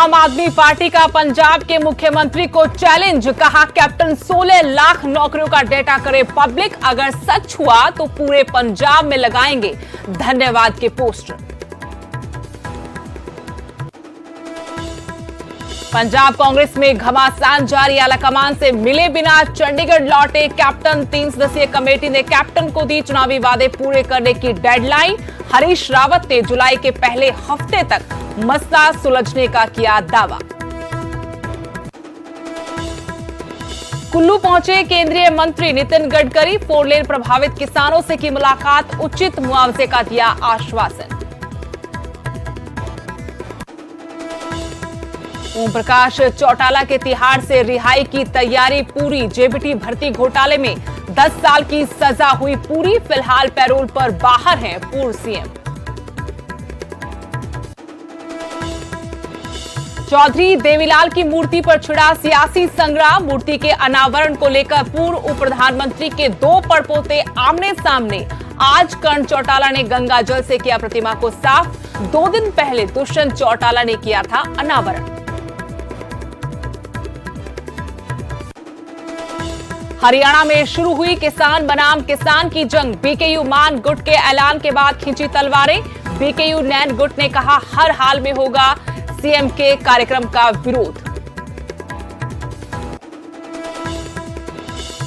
आम आदमी पार्टी का पंजाब के मुख्यमंत्री को चैलेंज, कहा कैप्टन 16 लाख नौकरियों का डेटा करे पब्लिक, अगर सच हुआ तो पूरे पंजाब में लगाएंगे धन्यवाद के पोस्टर। पंजाब कांग्रेस में घमासान जारी, आलाकमान से मिले बिना चंडीगढ़ लौटे कैप्टन। 3 सदस्यीय कमेटी ने कैप्टन को दी चुनावी वादे पूरे करने की डेडलाइन। हरीश रावत ने जुलाई के पहले हफ्ते तक मसला सुलझने का किया दावा। कुल्लू पहुंचे केंद्रीय मंत्री नितिन गडकरी, 4 लेन प्रभावित किसानों से की मुलाकात, उचित मुआवजे का दिया आश्वासन। ओम प्रकाश चौटाला के तिहाड़ से रिहाई की तैयारी पूरी, जेबीटी भर्ती घोटाले में 10 साल की सजा हुई पूरी, फिलहाल पैरोल पर बाहर हैं पूर्व सीएम। चौधरी देवीलाल की मूर्ति पर छिड़ा सियासी संग्राम, मूर्ति के अनावरण को लेकर पूर्व उप प्रधानमंत्री के 2 परपोते आमने सामने। आज कर्ण चौटाला ने गंगा जल से किया प्रतिमा को साफ, 2 दिन पहले दुष्यंत चौटाला ने किया था अनावरण। हरियाणा में शुरू हुई किसान बनाम किसान की जंग, बीकेयू मान गुट के ऐलान के बाद खींची तलवारें। बीकेयू नैन गुट ने कहा हर हाल में होगा सीएम के कार्यक्रम का विरोध।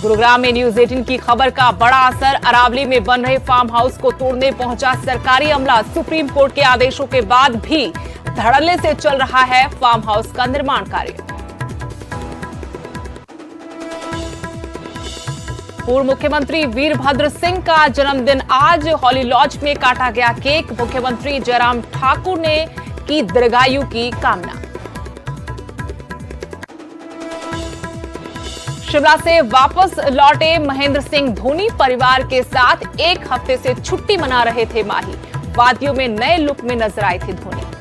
गुरुग्राम में न्यूज 18 की खबर का बड़ा असर, अरावली में बन रहे फार्म हाउस को तोड़ने पहुंचा सरकारी अमला, सुप्रीम कोर्ट के आदेशों के बाद भी धड़ल्ले से चल रहा है फार्म हाउस का निर्माण कार्य। पूर्व मुख्यमंत्री वीरभद्र सिंह का जन्मदिन आज, हॉली लॉज में काटा गया केक, मुख्यमंत्री जयराम ठाकुर ने की दीर्घायु की कामना। शिमला से वापस लौटे महेंद्र सिंह धोनी, परिवार के साथ 1 हफ्ते से छुट्टी मना रहे थे माही, वादियों में नए लुक में नजर आए थे धोनी।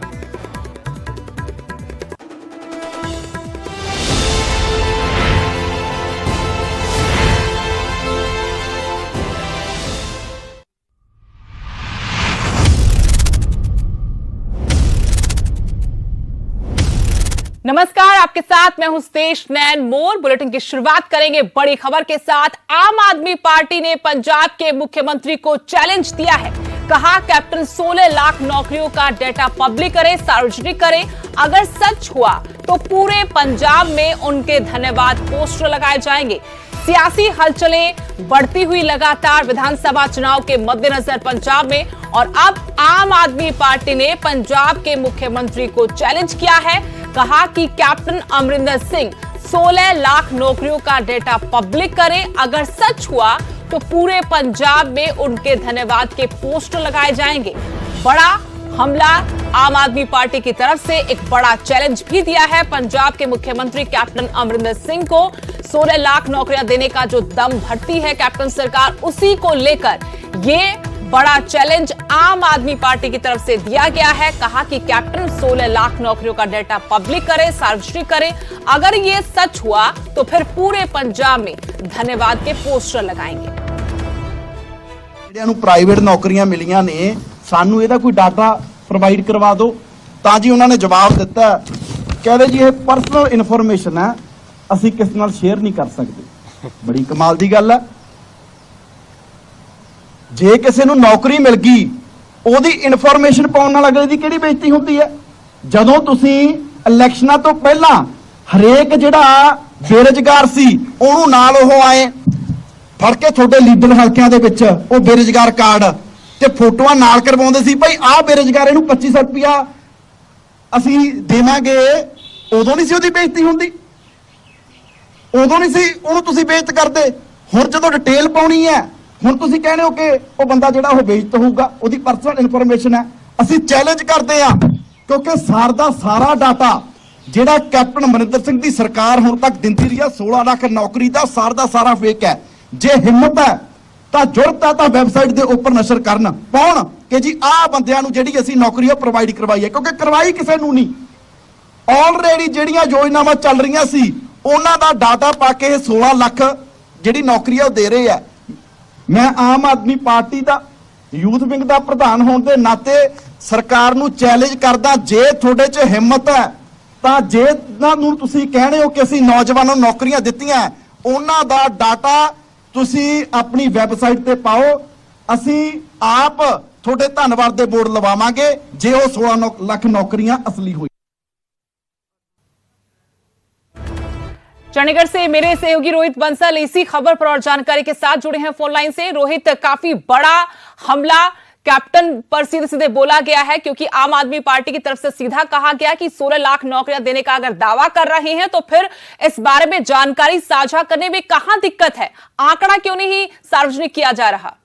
नमस्कार, आपके साथ मैं हूं स्तेश नैन मोर। बुलेटिन की शुरुआत करेंगे बड़ी खबर के साथ। आम आदमी पार्टी ने पंजाब के मुख्यमंत्री को चैलेंज दिया है, कहा कैप्टन 16 लाख नौकरियों का डेटा पब्लिक करे, सार्वजनिक करे, अगर सच हुआ तो पूरे पंजाब में उनके धन्यवाद पोस्टर लगाए जाएंगे। सियासी हलचलें बढ़ती हुई लगातार विधानसभा चुनाव के मद्देनजर पंजाब में, और अब आम आदमी पार्टी ने पंजाब के मुख्यमंत्री को चैलेंज किया है, कहा कि कैप्टन अमरिंदर सिंह 16 लाख नौकरियों का डेटा पब्लिक करें, अगर सच हुआ तो पूरे पंजाब में उनके धन्यवाद के पोस्टर लगाए जाएंगे। बड़ा हमला आम आदमी पार्टी की तरफ से, एक बड़ा चैलेंज भी दिया है पंजाब के मुख्यमंत्री कैप्टन अमरिंदर सिंह को। 16 लाख नौकरियां देने का जो दम भरती है कैप्टन सरकार, उसी को लेकर ये बड़ा चैलेंज आम आदमी पार्टी की तरफ से दिया गया है। कहा कि कैप्टन 16 लाख नौकरियों का डेटा पब्लिक करे, सार्वजनिक करे, अगर ये सच हुआ तो फिर पूरे पंजाब में धन्यवाद के पोस्टर लगाएंगे। ਜਿਹੜਿਆਂ ਨੂੰ ਪ੍ਰਾਈਵੇਟ ਨੌਕਰੀਆਂ ਮਿਲੀਆਂ ਨੇ, ਸਾਨੂੰ ਇਹਦਾ ਕੋਈ ਡਾਟਾ ਪ੍ਰੋਵਾਈਡ ਕਰਵਾ ਦਿਓ। ਤਾਂ ਜੀ ਉਹਨਾਂ ਨੇ ਜਵਾਬ ਦਿੱਤਾ, ਕਹਿੰਦੇ ਜੀ ਇਹ ਪਰਸਨਲ ਇਨਫੋਰਮੇਸ਼ਨ ਹੈ, ਅਸੀਂ ਕਿਸ ਨਾਲ ਸ਼ੇਅਰ ਨਹੀਂ ਕਰ ਸਕਦੇ। ਬੜੀ ਕਮਾਲ ਦੀ ਗੱਲ ਹੈ। ਜੇ ਕਿਸੇ ਨੂੰ ਨੌਕਰੀ ਮਿਲ ਗਈ, ਉਹਦੀ ਇਨਫੋਰਮੇਸ਼ਨ ਪਾਉਣ ਨਾਲ ਅਗਲੇ ਦੀ ਕਿਹੜੀ ਬੇਇੱਜ਼ਤੀ ਹੁੰਦੀ ਹੈ। ਜਦੋਂ ਤੁਸੀਂ ਇਲੈਕਸ਼ਨਾਂ ਤੋਂ ਪਹਿਲਾਂ ਹਰੇਕ ਜਿਹੜਾ ਬੇਰੁਜ਼ਗਾਰ ਸੀ ਉਹਨੂੰ ਨਾਲ ਉਹ ਆਏ ਫੜ ਕੇ ਤੁਹਾਡੇ ਲੀਡਰ ਹਲਕਿਆਂ ਦੇ ਵਿੱਚ ਉਹ ਬੇਰੁਜ਼ਗਾਰ ਕਾਰਡ ਤੇ ਫੋਟੋਆਂ ਨਾਲ ਕਰਵਾਉਂਦੇ ਸੀ, ਭਾਈ ਆਹ ਬੇਰੁਜ਼ਗਾਰ ਇਹਨੂੰ 2500 ਰੁਪਇਆ ਅਸੀਂ ਦੇਵਾਂਗੇ, ਉਦੋਂ ਨਹੀਂ ਸੀ ਉਹਦੀ ਬੇਇੱਜ਼ਤੀ ਹੁੰਦੀ, ਉਦੋਂ ਨਹੀਂ ਸੀ ਉਹਨੂੰ ਤੁਸੀਂ ਬੇਇੱਜ਼ਤ ਕਰਦੇ। ਹੁਣ ਜਦੋਂ ਡਿਟੇਲ ਪਾਉਣੀ ਹੈ, ਹੁਣ ਤੁਸੀਂ ਕਹਿੰਦੇ ਹੋ ਕਿ ਉਹ ਬੰਦਾ ਜਿਹੜਾ ਉਹ ਬੇਇੱਜ਼ਤ ਹੋਊਗਾ, ਉਹਦੀ ਪਰਸਨਲ ਇਨਫੋਰਮੇਸ਼ਨ ਹੈ। ਅਸੀਂ ਚੈਲੰਜ ਕਰਦੇ ਹਾਂ, ਕਿਉਂਕਿ ਸਾਰ ਦਾ ਸਾਰਾ ਡਾਟਾ ਜਿਹੜਾ ਕੈਪਟਨ ਅਮਰਿੰਦਰ ਸਿੰਘ ਦੀ ਸਰਕਾਰ ਹੁਣ ਤੱਕ ਦਿੰਦੀ ਰਹੀ ਹੈ 16 ਲੱਖ ਨੌਕਰੀ ਦਾ, ਸਾਰ ਦਾ ਸਾਰਾ ਫੇਕ ਹੈ। ਜੇ ਹਿੰਮਤ ਹੈ ਤਾਂ ਜੁਰਤ ਹੈ ਤਾਂ ਵੈਬਸਾਈਟ ਦੇ ਉੱਪਰ ਨਸ਼ਰ ਕਰਨ, ਪਾਉਣ ਕਿ ਜੀ ਆਹ ਬੰਦਿਆਂ ਨੂੰ ਜਿਹੜੀ ਅਸੀਂ ਨੌਕਰੀ ਉਹ ਪ੍ਰੋਵਾਈਡ ਕਰਵਾਈ ਹੈ, ਕਿਉਂਕਿ ਕਰਵਾਈ ਕਿਸੇ ਨੂੰ ਨਹੀਂ। ਆਲਰੇਡੀ ਜਿਹੜੀਆਂ ਯੋਜਨਾਵਾਂ ਚੱਲ ਰਹੀਆਂ ਸੀ ਉਹਨਾਂ ਦਾ ਡਾਟਾ ਪਾ ਕੇ 16 ਲੱਖ ਜਿਹੜੀ ਨੌਕਰੀ ਆ ਉਹ ਦੇ ਰਹੇ ਆ। मैं आम आदमी पार्टी का यूथ विंग का प्रधान होने के नाते सरकार नूं चैलेंज करदा, जे थोड़े च हिम्मत है ਤਾਂ ਜਿਹਨਾਂ ਨੂੰ ਤੁਸੀਂ ਕਹਿ ਰਹੇ ਹੋ ਕਿ ਅਸੀਂ ਨੌਜਵਾਨਾਂ ਨੂੰ ਨੌਕਰੀਆਂ ਦਿੱਤੀਆਂ, ਉਹਨਾਂ ਦਾ ਡਾਟਾ ਤੁਸੀਂ ਆਪਣੀ ਵੈਬਸਾਈਟ ਤੇ ਪਾਓ। ਅਸੀਂ ਆਪ ਤੁਹਾਡੇ ਧੰਨਵਾਦ ਦੇ ਬੋਰਡ ਲਵਾਵਾਂਗੇ ਜੇ ਉਹ 16 ਲੱਖ ਨੌਕਰੀਆਂ ਅਸਲੀ ਹੋਈ। चंडीगढ़ से मेरे सहयोगी रोहित बंसल इसी खबर पर और जानकारी के साथ जुड़े हैं फोन लाइन से। रोहित, काफी बड़ा हमला कैप्टन पर सीधे सीधे बोला गया है, क्योंकि आम आदमी पार्टी की तरफ से सीधा कहा गया कि 16 लाख नौकरियां देने का अगर दावा कर रहे हैं तो फिर इस बारे में जानकारी साझा करने में कहां दिक्कत है? आंकड़ा क्यों नहीं सार्वजनिक किया जा रहा?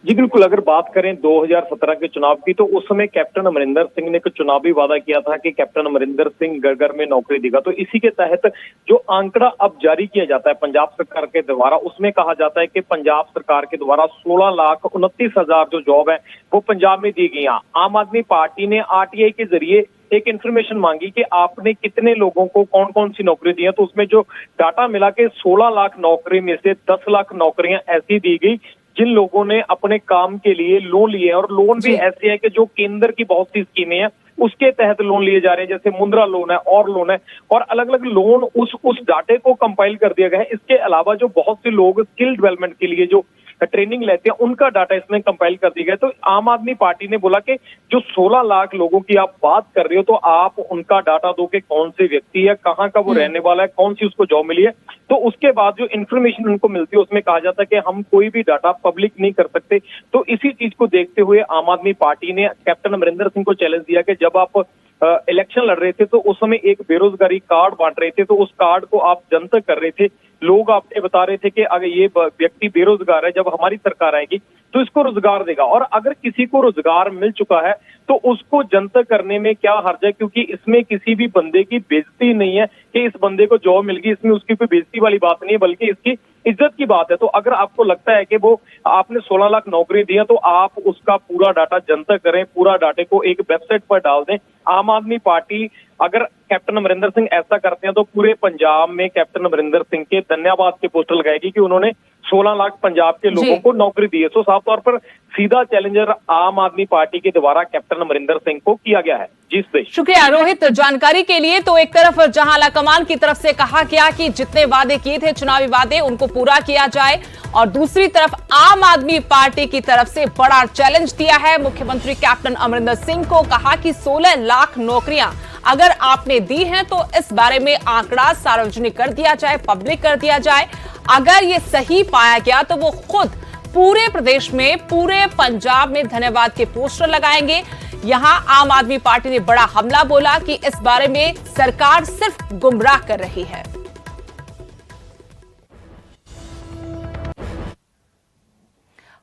जी बिल्कुल, अगर बात करें 2017 के चुनाव की तो उस समय कैप्टन अमरिंदर सिंह ने एक चुनावी वादा किया था कि कैप्टन अमरिंदर सिंह घर में नौकरी देगा। तो इसी के तहत जो आंकड़ा अब जारी किया जाता है पंजाब सरकार के द्वारा, उसमें कहा जाता है कि पंजाब सरकार के द्वारा 16,29,000 जो जॉब है वो पंजाब में दी गई। आम आदमी पार्टी ने आरटीआई के जरिए एक इन्फॉर्मेशन मांगी कि आपने कितने लोगों को कौन कौन सी नौकरी दी है, तो उसमें जो डाटा मिला कि 16 लाख नौकरी में से 10 लाख नौकरियां ऐसी दी गई जिन लोगों ने अपने काम के लिए लोन लिए हैं, और लोन भी ऐसे है कि जो केंद्र की बहुत सी स्कीमें हैं उसके तहत लोन लिए जा रहे हैं, जैसे मुद्रा लोन है और लोन है, और अलग अलग लोन उस डाटे को कंपाइल कर दिया गया है। इसके अलावा जो बहुत से लोग स्किल डेवलपमेंट के लिए जो ट्रेनिंग लेते हैं उनका डाटा इसमें कंपाइल कर दिया गया। तो आम आदमी पार्टी ने बोला कि जो 16 लाख लोगों की आप बात कर रहे हो तो आप उनका डाटा दो कि कौन से व्यक्ति है, कहाँ का वो रहने वाला है, कौन सी उसको जॉब मिली है। तो उसके बाद जो इन्फॉर्मेशन उनको मिलती है उसमें कहा जाता है कि हम कोई भी डाटा पब्लिक नहीं कर सकते। तो इसी चीज को देखते हुए आम आदमी पार्टी ने कैप्टन अमरिंदर सिंह को चैलेंज दिया कि जब आप इलेक्शन लड़ रहे थे तो उस समय एक बेरोजगारी कार्ड बांट रहे थे, तो उस कार्ड को आप जनतक कर रहे थे, लोग आपसे बता रहे थे कि अगर ये व्यक्ति बेरोजगार है, जब हमारी सरकार आएगी तो इसको रोजगार देगा, और अगर किसी को रोजगार मिल चुका है तो उसको जनतक करने में क्या हर्ज है, क्योंकि इसमें किसी भी बंदे की बेइज्जती नहीं है कि इस बंदे को जॉब मिल गई, इसमें उसकी कोई बेइज्जती वाली बात नहीं है, बल्कि इसकी इज्जत की बात है। तो अगर आपको लगता है कि वो आपने 16 लाख नौकरी दी है तो आप उसका पूरा डाटा जनतक करें, पूरा डाटे को एक वेबसाइट पर डाल दें। आम आदमी पार्टी अगर कैप्टन अमरिंदर सिंह ऐसा करते हैं तो पूरे पंजाब में कैप्टन अमरिंदर सिंह के धन्यवाद के पोस्टर लगाएगी कि उन्होंने 16 लाख पंजाब के लोगों को नौकरी दी है। तो साफ तौर पर सीधा चैलेंजर आम आदमी पार्टी के द्वारा कैप्टन अमरिंदर सिंह को किया गया है। जी सुदेश। शुक्रिया रोहित जानकारी के लिए। तो एक तरफ जहां आलाकमान की तरफ से कहा गया कि जितने वादे किए थे चुनावी वादे उनको पूरा किया जाए, और दूसरी तरफ आम आदमी पार्टी की तरफ से बड़ा चैलेंज दिया है मुख्यमंत्री कैप्टन अमरिंदर सिंह को। कहा कि 16 लाख नौकरियां अगर आपने दी हैं तो इस बारे में आंकड़ा सार्वजनिक कर दिया जाए, पब्लिक कर दिया जाए। अगर ये सही पाया गया तो वो खुद पूरे प्रदेश में, पूरे पंजाब में धन्यवाद के पोस्टर लगाएंगे। यहां आम आदमी पार्टी ने बड़ा हमला बोला कि इस बारे में सरकार सिर्फ गुमराह कर रही है।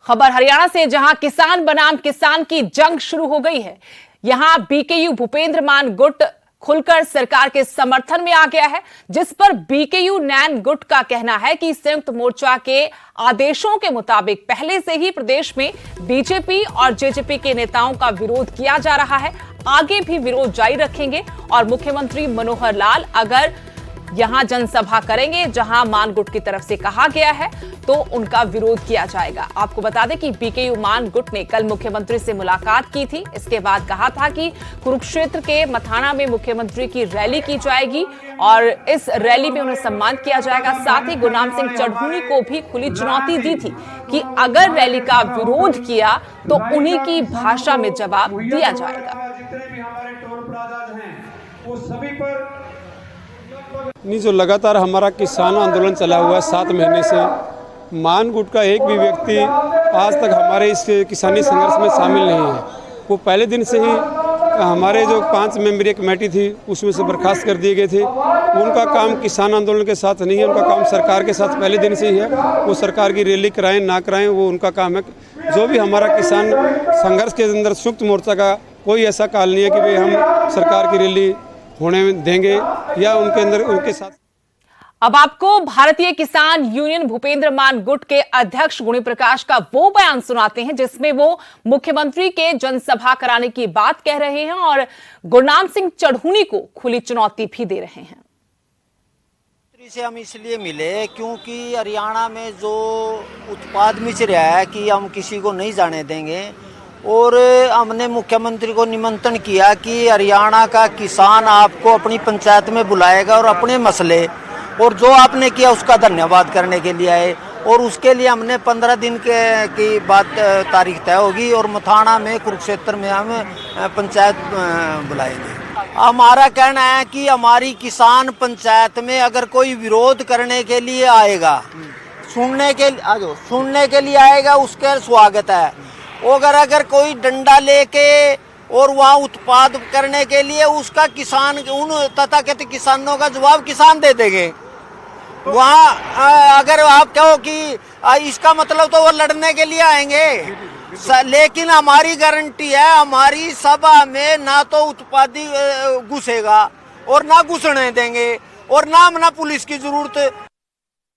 खबर हरियाणा से, जहां किसान बनाम किसान की जंग शुरू हो गई है। यहां बीकेयू भूपेंद्र मान गुट खुलकर सरकार के समर्थन में आ गया है, जिस पर बीकेयू नैन गुट का कहना है कि संयुक्त मोर्चा के आदेशों के मुताबिक पहले से ही प्रदेश में बीजेपी और जेजेपी के नेताओं का विरोध किया जा रहा है, आगे भी विरोध जारी रखेंगे, और मुख्यमंत्री मनोहर लाल अगर यहां जनसभा करेंगे जहां मान गुट की तरफ से कहा गया है तो उनका विरोध किया जाएगा। आपको बता दें कि बीकेयू मान गुट ने कल मुख्यमंत्री से मुलाकात की थी। इसके बाद कहा था कि कुरुक्षेत्र के मथाना में मुख्यमंत्री की रैली की जाएगी और इस रैली में उन्हें सम्मानित किया जाएगा। साथ ही गुरनाम सिंह चढ़ूनी को भी खुली चुनौती दी थी कि अगर रैली का विरोध किया तो उन्हीं की भाषा में जवाब दिया जाएगा। नहीं, जो लगातार हमारा किसान आंदोलन चला हुआ है 7 महीने से, मान गुट का एक भी व्यक्ति आज तक हमारे इस किसानी संघर्ष में शामिल नहीं है। वो पहले दिन से ही हमारे जो 5 मेंबरी कमेटी थी उसमें से बर्खास्त कर दिए गए थे। उनका काम किसान आंदोलन के साथ नहीं है, उनका काम सरकार के साथ पहले दिन से ही है। वो सरकार की रैली कराएं ना कराएं वो उनका काम है। जो भी हमारा किसान संघर्ष के अंदर संयुक्त मोर्चा का कोई ऐसा काल नहीं है कि भाई हम सरकार की रैली होने देंगे या उनके अंदर उनके साथ। अब आपको भारतीय किसान यूनियन भूपेंद्र मान गुट के अध्यक्ष गुणी प्रकाश का वो बयान सुनाते हैं जिसमें वो मुख्यमंत्री के जनसभा कराने की बात कह रहे हैं और गुरनाम सिंह चढ़ूनी को खुली चुनौती भी दे रहे हैं। से हम इसलिए मिले क्योंकि हरियाणा में जो उत्पाद मिच रहा है कि हम किसी को नहीं जाने देंगे, और हमने मुख्यमंत्री को निमंत्रण किया कि हरियाणा का किसान आपको अपनी पंचायत में बुलाएगा और अपने मसले और जो आपने किया उसका धन्यवाद करने के लिए आए। और उसके लिए हमने 15 दिन की बात तारीख तय होगी और मथाना में कुरुक्षेत्र में हम पंचायत बुलाएंगे। हमारा कहना है कि हमारी किसान पंचायत में अगर कोई विरोध करने के लिए आएगा, सुनने के लिए आएगा, उसका स्वागत है। अगर कोई डंडा लेके और वहाँ उत्पाद करने के लिए, उसका किसान उन तथाकथित किसानों का जवाब किसान दे देंगे। वहाँ अगर आप कहो कि इसका मतलब तो वो लड़ने के लिए आएंगे, लेकिन हमारी गारंटी है हमारी सभा में ना तो उत्पादी घुसेगा और ना घुसने देंगे और ना पुलिस की जरूरत।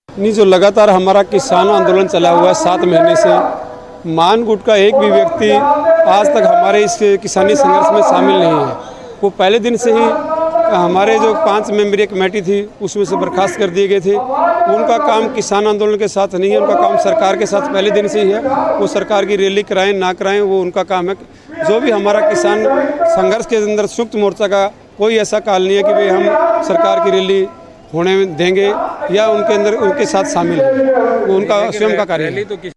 नहीं, जो लगातार हमारा किसान आंदोलन चला हुआ है 7 महीने से, मानगुट का एक भी व्यक्ति आज तक हमारे इस किसानी संघर्ष में शामिल नहीं है। वो पहले दिन से ही हमारे जो 5 मेंबरी कमेटी थी उसमें से बर्खास्त कर दिए गए थे। उनका काम किसान आंदोलन के साथ नहीं है, उनका काम सरकार के साथ पहले दिन से ही है। वो सरकार की रैली कराएं ना कराएं वो उनका काम है। जो भी हमारा किसान संघर्ष के अंदर संयुक्त मोर्चा का कोई ऐसा काल नहीं है कि भाई हम सरकार की रैली होने देंगे या उनके अंदर उनके साथ शामिल है, वो उनका स्वयं का कार्य है।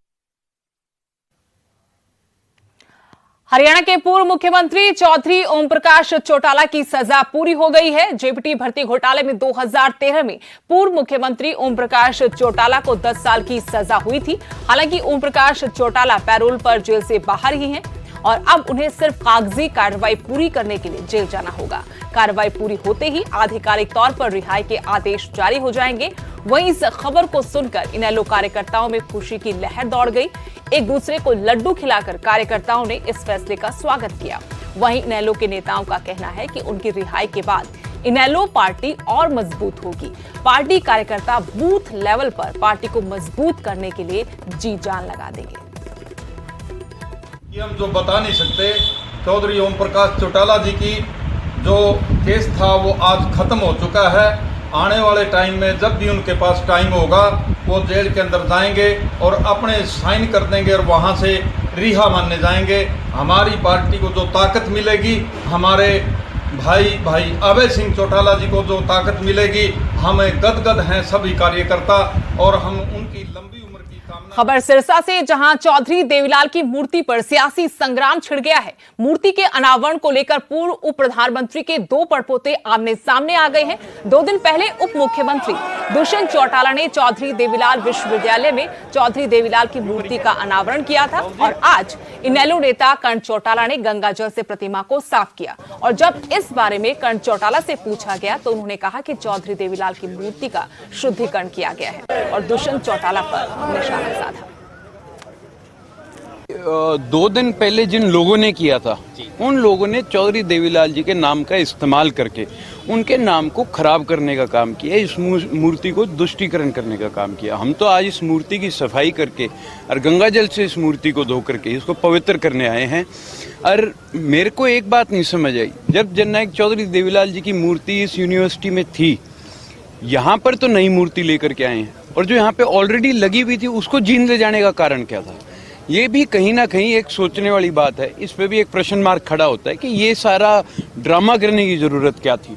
हरियाणा के पूर्व मुख्यमंत्री चौधरी ओम प्रकाश चौटाला की सजा पूरी हो गई है। जेपीटी भर्ती घोटाले में 2013 में पूर्व मुख्यमंत्री ओम प्रकाश चौटाला को 10 साल की सजा हुई थी। हालांकि ओम प्रकाश चौटाला पैरोल पर जेल से बाहर ही हैं और अब उन्हें सिर्फ कागजी कार्रवाई पूरी करने के लिए जेल जाना होगा। कार्रवाई पूरी होते ही आधिकारिक तौर पर रिहाई के आदेश जारी हो जाएंगे। वहीं इस खबर को सुनकर इनेलो कार्यकर्ताओं में खुशी की लहर दौड़ गई। एक दूसरे को लड्डू खिलाकर कार्यकर्ताओं ने इस फैसले का स्वागत किया। वहीं इनेलो के नेताओं का कहना है कि उनकी रिहाई के बाद इनेलो पार्टी और मजबूत होगी। पार्टी कार्यकर्ता बूथ लेवल पर पार्टी को मजबूत करने के लिए जी जान लगा देंगे। ये हम जो बता नहीं सकते, चौधरी ओम प्रकाश चौटाला जी की जो केस था वो आज खत्म हो चुका है। आने वाले टाइम में जब भी उनके पास टाइम होगा वो जेल के अंदर जाएंगे और अपने साइन कर देंगे और वहाँ से रिहा मानने जाएंगे। हमारी पार्टी को जो ताकत मिलेगी, हमारे भाई अभय सिंह चौटाला जी को जो ताकत मिलेगी, हमें गदगद हैं सभी कार्यकर्ता और हम उनकी लंबी उम्र की कामना। खबर सिरसा से, जहां चौधरी देवीलाल की मूर्ति पर सियासी संग्राम छिड़ गया है। मूर्ति के अनावरण को लेकर पूर्व उप प्रधानमंत्री के 2 पड़पोते आमने सामने आ गए हैं। 2 दिन पहले उप मुख्यमंत्री दुष्यंत चौटाला ने चौधरी देवीलाल विश्वविद्यालय में चौधरी देवीलाल की मूर्ति का अनावरण किया था और आज इनेलो नेता कर्ण चौटाला ने गंगाजल से प्रतिमा को साफ किया। और जब इस बारे में कर्ण चौटाला से पूछा गया तो उन्होंने कहा कि चौधरी देवीलाल की मूर्ति का शुद्धिकरण किया गया है और दुष्यंत चौटाला पर निशाना साधा। 2 दिन पहले जिन लोगों ने किया था, उन लोगों ने चौधरी देवीलाल जी के नाम का इस्तेमाल करके उनके नाम को खराब करने का काम किया, इस मूर्ति को दुष्टीकरण करने का काम किया। हम तो आज इस मूर्ति की सफाई करके और गंगाजल से इस मूर्ति को धो करके इसको पवित्र करने आए हैं। और मेरे को एक बात नहीं समझ आई, जब जननायक चौधरी देवीलाल जी की मूर्ति इस यूनिवर्सिटी में थी, यहाँ पर तो नई मूर्ति लेकर के आए हैं और जो यहाँ पे ऑलरेडी लगी हुई थी उसको जीन ले जाने का कारण क्या था? ये भी कहीं ना कहीं एक सोचने वाली बात है। इस पे भी एक प्रश्न मार्क खड़ा होता है कि ये सारा ड्रामा करने की जरूरत क्या थी।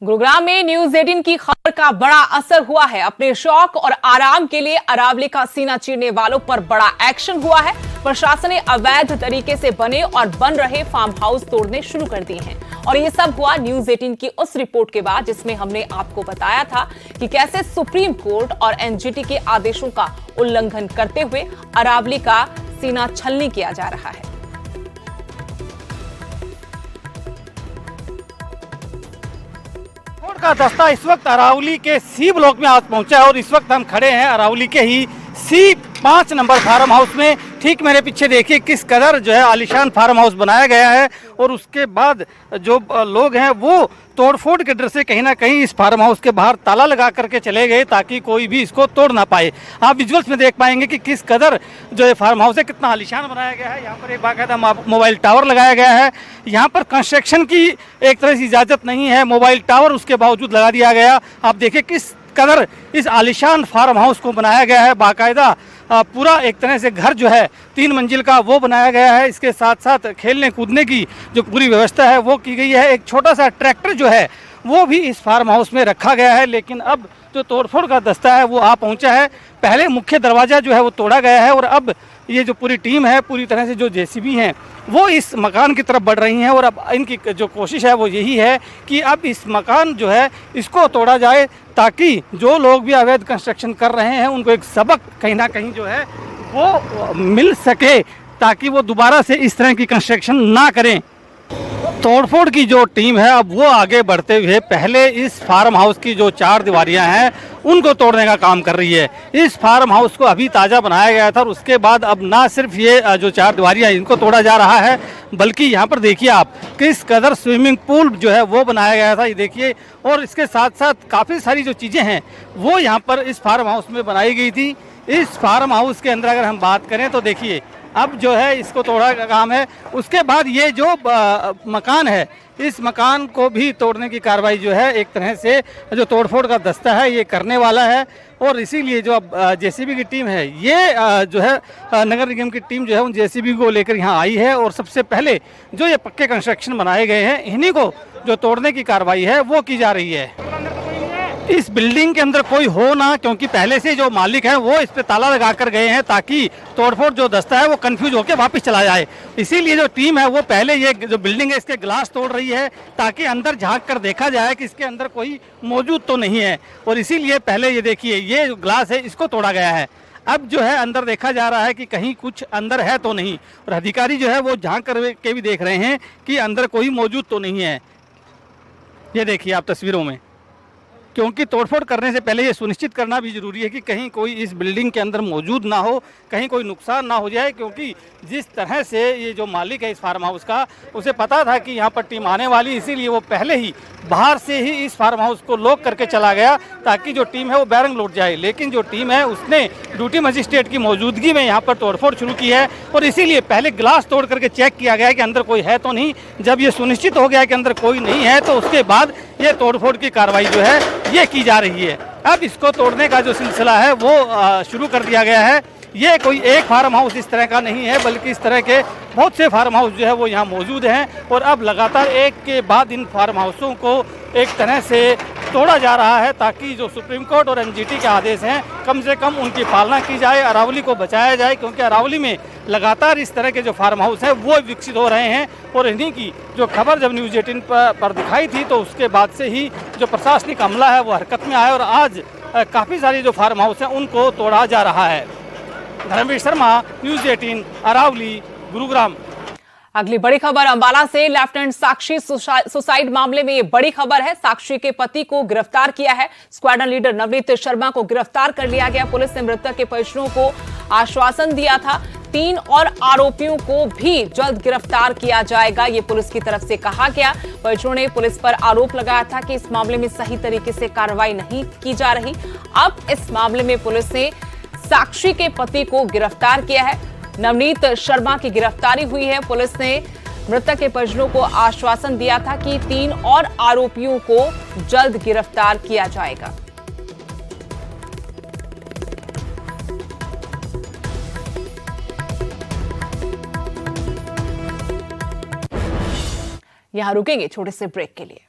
गुरुग्राम में न्यूज 18 की खबर का बड़ा असर हुआ है। अपने शौक और आराम के लिए अरावली का सीना चीरने वालों पर बड़ा एक्शन हुआ है। प्रशासन ने अवैध तरीके से बने और बन रहे फार्म हाउस तोड़ने शुरू कर दिए हैं और ये सब हुआ न्यूज 18 की उस रिपोर्ट के बाद जिसमें हमने आपको बताया था कि कैसे सुप्रीम कोर्ट और एनजीटी के आदेशों का उल्लंघन करते हुए अरावली का सीना छलनी किया जा रहा है। का दस्ता इस वक्त अरावली के सी ब्लॉक में आज पहुंचा है और इस वक्त हम खड़े हैं अरावली के ही सी 5 नंबर फार्म हाउस में। ठीक मेरे पीछे देखिए किस कदर जो है आलीशान फार्म हाउस बनाया गया है और उसके बाद जो लोग हैं वो तोड़फोड़ के डर से कहीं ना कहीं इस फार्म हाउस के बाहर ताला लगा करके चले गए ताकि कोई भी इसको तोड़ ना पाए। आप विजुअल्स में देख पाएंगे कि किस कदर जो ये फार्म हाउस है कितना आलीशान बनाया गया है। यहाँ पर एक बाकायदा मोबाइल टावर लगाया गया है। यहाँ पर कंस्ट्रक्शन की एक तरह से इजाज़त नहीं है, मोबाइल टावर उसके बावजूद लगा दिया गया। आप देखिए किस कदर इस आलिशान फार्म हाउस को बनाया गया है। बाकायदा पूरा एक तरह से घर जो है 3 मंजिल का वो बनाया गया है। इसके साथ साथ खेलने कूदने की जो पूरी व्यवस्था है वो की गई है। एक छोटा सा ट्रैक्टर जो है वो भी इस फार्म हाउस में रखा गया है। लेकिन अब जो तोड़फोड़ का दस्ता है वो आ पहुंचा है। पहले मुख्य दरवाज़ा जो है वो तोड़ा गया है और अब ये जो पूरी टीम है, पूरी तरह से जो जेसीबी हैं वो इस मकान की तरफ बढ़ रही हैं। और अब इनकी जो कोशिश है वो यही है कि अब इस मकान जो है इसको तोड़ा जाए, ताकि जो लोग भी अवैध कंस्ट्रक्शन कर रहे हैं उनको एक सबक कहीं ना कहीं जो है वो मिल सके, ताकि वो दोबारा से इस तरह की कंस्ट्रक्शन ना करें। तोड़फोड़ की जो टीम है अब वो आगे बढ़ते हुए पहले इस फार्म हाउस की जो 4 दीवारियां हैं उनको तोड़ने का काम कर रही है। इस फार्म हाउस को अभी ताज़ा बनाया गया था और उसके बाद अब ना सिर्फ ये जो 4 दीवारियां इनको तोड़ा जा रहा है, बल्कि यहाँ पर देखिए आप किस कदर स्विमिंग पूल जो है वो बनाया गया था, ये देखिए। और इसके साथ साथ काफ़ी सारी जो चीज़ें हैं वो यहाँ पर इस फार्म हाउस में बनाई गई थी। इस फार्म हाउस के अंदर अगर हम बात करें तो देखिए अब जो है इसको तोड़ा का काम है। उसके बाद ये जो मकान है इस मकान को भी तोड़ने की कार्रवाई जो है एक तरह से जो तोड़फोड़ का दस्ता है ये करने वाला है। और इसीलिए जो अब जेसीबी की टीम है ये जो है नगर निगम की टीम जो है उन जेसीबी को लेकर यहाँ आई है। और सबसे पहले जो ये पक्के कंस्ट्रक्शन बनाए गए हैं इन्हीं को जो तोड़ने की कार्रवाई है वो की जा रही है। इस बिल्डिंग के अंदर कोई हो ना, क्योंकि पहले से जो मालिक हैं वो इस पे ताला लगा कर गए हैं ताकि तोड़फोड़ जो दस्ता है वो कंफ्यूज होकर वापस चला जाए। इसीलिए जो टीम है वो पहले ये जो बिल्डिंग है इसके ग्लास तोड़ रही है ताकि अंदर झांक कर देखा जाए कि इसके अंदर कोई मौजूद तो नहीं है। और इसीलिए पहले ये देखिए ये जो ग्लास है इसको तोड़ा गया है। अब जो है अंदर देखा जा रहा है कि कहीं कुछ अंदर है तो नहीं, और अधिकारी जो है वो झांक कर के भी देख रहे हैं कि अंदर कोई मौजूद तो नहीं है। ये देखिए आप तस्वीरों में, क्योंकि तोड़फोड़ करने से पहले ये सुनिश्चित करना भी ज़रूरी है कि कहीं कोई इस बिल्डिंग के अंदर मौजूद ना हो, कहीं कोई नुकसान ना हो जाए। क्योंकि जिस तरह से ये जो मालिक है इस फार्म हाउस का उसे पता था कि यहाँ पर टीम आने वाली, इसीलिए वो पहले ही बाहर से ही इस फार्म हाउस को लॉक करके चला गया ताकि जो टीम है वो बैरंग लौट जाए। लेकिन जो टीम है उसने ड्यूटी मजिस्ट्रेट की मौजूदगी में यहाँ पर तोड़फोड़ शुरू की है और इसीलिए पहले ग्लास तोड़ करके चेक किया गया कि अंदर कोई है तो नहीं। जब ये सुनिश्चित हो गया कि अंदर कोई नहीं है तो उसके बाद ये तोड़फोड़ की कार्रवाई जो है ये की जा रही है। अब इसको तोड़ने का जो सिलसिला है वो शुरू कर दिया गया है। ये कोई एक फार्म हाउस इस तरह का नहीं है, बल्कि इस तरह के बहुत से फार्म हाउस जो है वो यहाँ मौजूद हैं। और अब लगातार एक के बाद इन फार्म हाउसों को एक तरह से तोड़ा जा रहा है ताकि जो सुप्रीम कोर्ट और एनजीटी के आदेश हैं कम से कम उनकी पालना की जाए, अरावली को बचाया जाए। क्योंकि अरावली में लगातार इस तरह के जो फार्म हाउस हैं वो विकसित हो रहे हैं। और इन्हीं की जो खबर जब न्यूज़ 18 पर दिखाई थी तो उसके बाद से ही जो प्रशासनिक अमला है वो हरकत में आया और आज काफ़ी सारी जो फार्म हाउस हैं उनको तोड़ा जा रहा है। धर्मवीर शर्मा, न्यूज़ 18, अरावली, गुरुग्राम। अगली बड़ी खबर अंबाला से। लेफ्टिनेंट साक्षी सुसाइड मामले में ये बड़ी खबर है। साक्षी के पति को गिरफ्तार किया है। स्क्वाड्रन लीडर नवनीत शर्मा को गिरफ्तार कर लिया गया। पुलिस ने मृतक के परिजनों को आश्वासन दिया था 3 और आरोपियों को भी जल्द गिरफ्तार किया जाएगा, ये पुलिस की तरफ से कहा गया। परिजनों ने पुलिस पर आरोप लगाया था कि इस मामले में सही तरीके से कार्रवाई नहीं की जा रही। अब इस मामले में पुलिस ने साक्षी के पति को गिरफ्तार किया है। नवनीत शर्मा की गिरफ्तारी हुई है। पुलिस ने मृतक के परिजनों को आश्वासन दिया था कि 3 और आरोपियों को जल्द गिरफ्तार किया जाएगा। यहां रुकेंगे छोटे से ब्रेक के लिए।